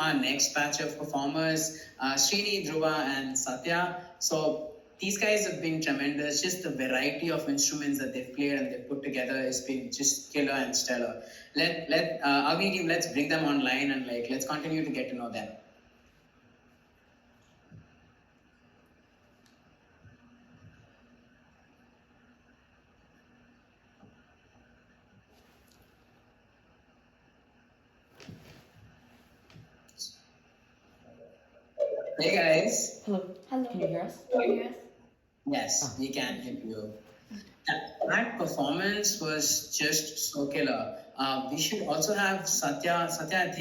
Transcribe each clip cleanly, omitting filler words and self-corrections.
our next batch of performers, Srini, Dhruva, and Satya. So these guys have been tremendous. Just the variety of instruments that they've played and they've put together has been just killer and stellar. Agni team, let's bring them online and let's continue to get to know them. Hey guys. Hello. Hello. Can you hear us? Can you hear us? Yes, we can hear you. That performance was just so killer. We should also have Satya. Satya,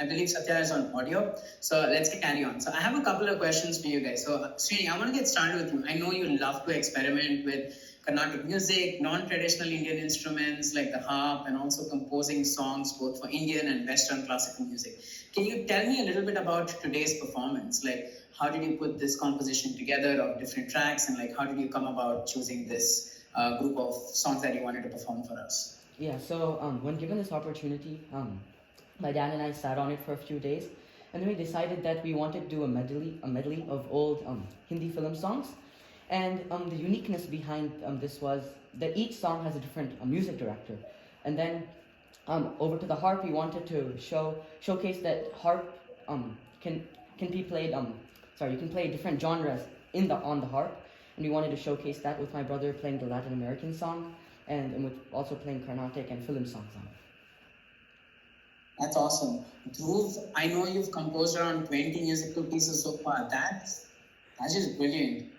I believe Satya is on audio. So let's carry on. So I have a couple of questions for you guys. So Srini, I want to get started with you. I know you love to experiment with Carnatic music, non-traditional Indian instruments like the harp, and also composing songs both for Indian and Western classical music. Can you tell me a little bit about today's performance? Like, how did you put this composition together of different tracks, and how did you come about choosing this group of songs that you wanted to perform for us? Yeah, so when given this opportunity, my dad and I sat on it for a few days, and then we decided that we wanted to do a medley of old Hindi film songs. And the uniqueness behind this was that each song has a different music director. And then over to the harp, we wanted to showcase that harp can be played. You can play different genres on the harp, and we wanted to showcase that with my brother playing the Latin American song, and with also playing Carnatic and film songs on it. That's awesome. Dhruv, I know you've composed around 20 musical pieces so far. That's just brilliant.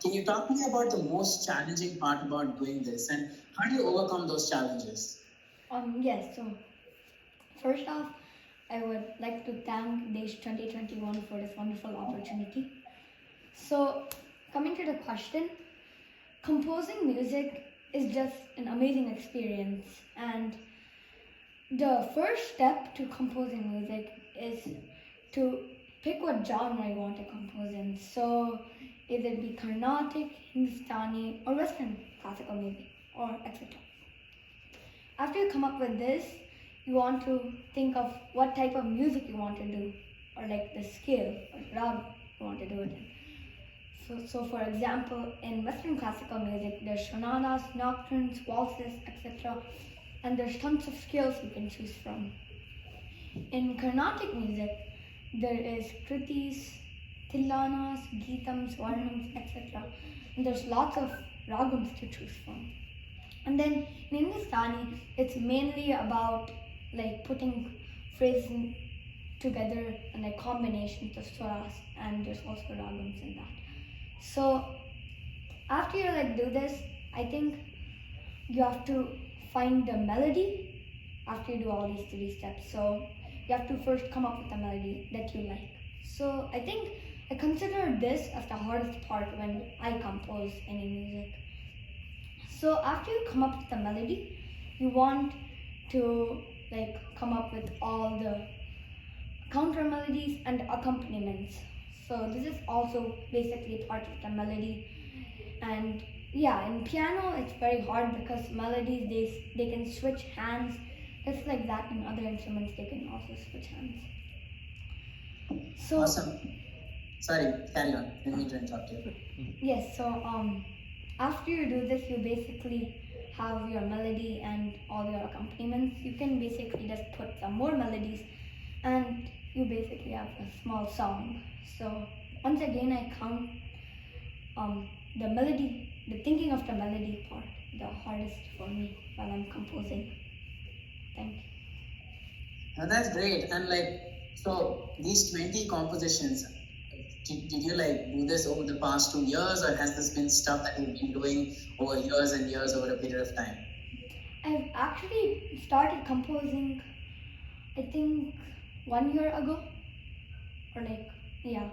Can you talk to me about the most challenging part about doing this, and how do you overcome those challenges? Yes, so first off, I would like to thank Desh 2021 for this wonderful opportunity. So, coming to the question, composing music is just an amazing experience, and the first step to composing music is to pick what genre you want to compose in. So, either it be Carnatic, Hindustani, or Western classical music, or etc. After you come up with this, you want to think of what type of music you want to do, or the scale or rag you want to do it in. So for example, in Western classical music, there's sonatas, nocturnes, waltzes, etc. And there's tons of scales you can choose from. In Carnatic music, there is kritis, tillanas, geetams, varnams, etc. And there's lots of ragams to choose from. And then in Hindustani, it's mainly about putting phrases together and combinations of swaras, and there's also ragams in that. So after you do this, I think you have to find the melody after you do all these three steps. So you have to first come up with a melody that you like. So I think I consider this as the hardest part when I compose any music. So after you come up with the melody, you want to come up with all the counter melodies and accompaniments. So this is also basically part of the melody. And yeah, in piano it's very hard because melodies they can switch hands. It's like that in other instruments, they can also switch hands. So awesome. Sorry, carry on. I didn't mean to interrupt you. Yes, so after you do this, you basically have your melody and all your accompaniments. You can basically just put some more melodies and you basically have a small song. So once again, I count the melody, the thinking of the melody part, the hardest for me while I'm composing. Thank you. Now that's great. And so these 20 compositions, did you do this over the past 2 years, or has this been stuff that you've been doing over years and years over a period of time? I've actually started composing, I think 1 year ago, or 1.5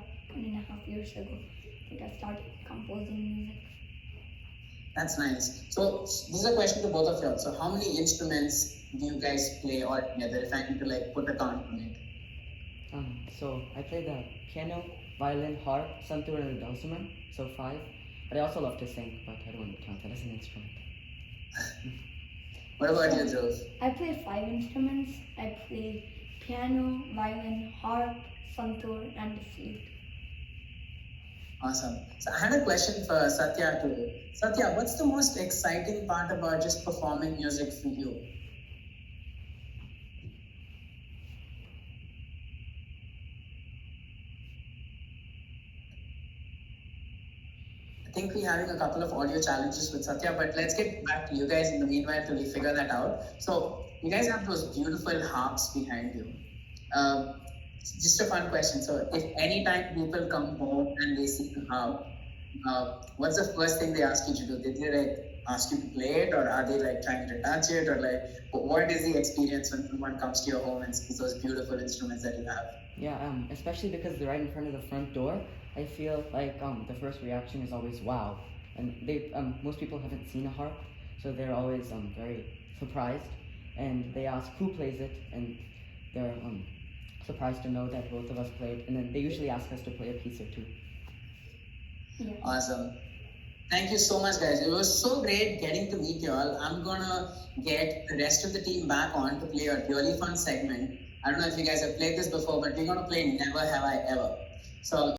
years ago. I think I started composing music. That's nice. So this is a question to both of you. So how many instruments do you guys play all together, if I need to put a count on it? So I play the piano, violin, harp, santur, and dulcimer, so 5. But I also love to sing, but I don't want to count that as an instrument. What about you, Dhruv? I play 5 instruments. I play piano, violin, harp, santoor, and the flute. Awesome. So I had a question for Satya too. Satya, what's the most exciting part about just performing music for you? I think we're having a couple of audio challenges with Satya, but let's get back to you guys in the meanwhile till we figure that out. So you guys have those beautiful harps behind you. Just a fun question. So if anytime people come home and they see the harp, what's the first thing they ask you to do? Did they like ask you to play it, or are they like trying to touch it, or like what is the experience when someone comes to your home and sees those beautiful instruments that you have? Yeah, especially because they're right in front of the front door. I feel like the first reaction is always wow, and most people haven't seen a harp, so they're always very surprised, and they ask who plays it, and they're surprised to know that both of us played, and then they usually ask us to play a piece or two. Yeah. Awesome. Thank you so much, guys. It was so great getting to meet you all. I'm gonna get the rest of the team back on to play a really fun segment. I don't know if you guys have played this before, but we're gonna play Never Have I Ever. So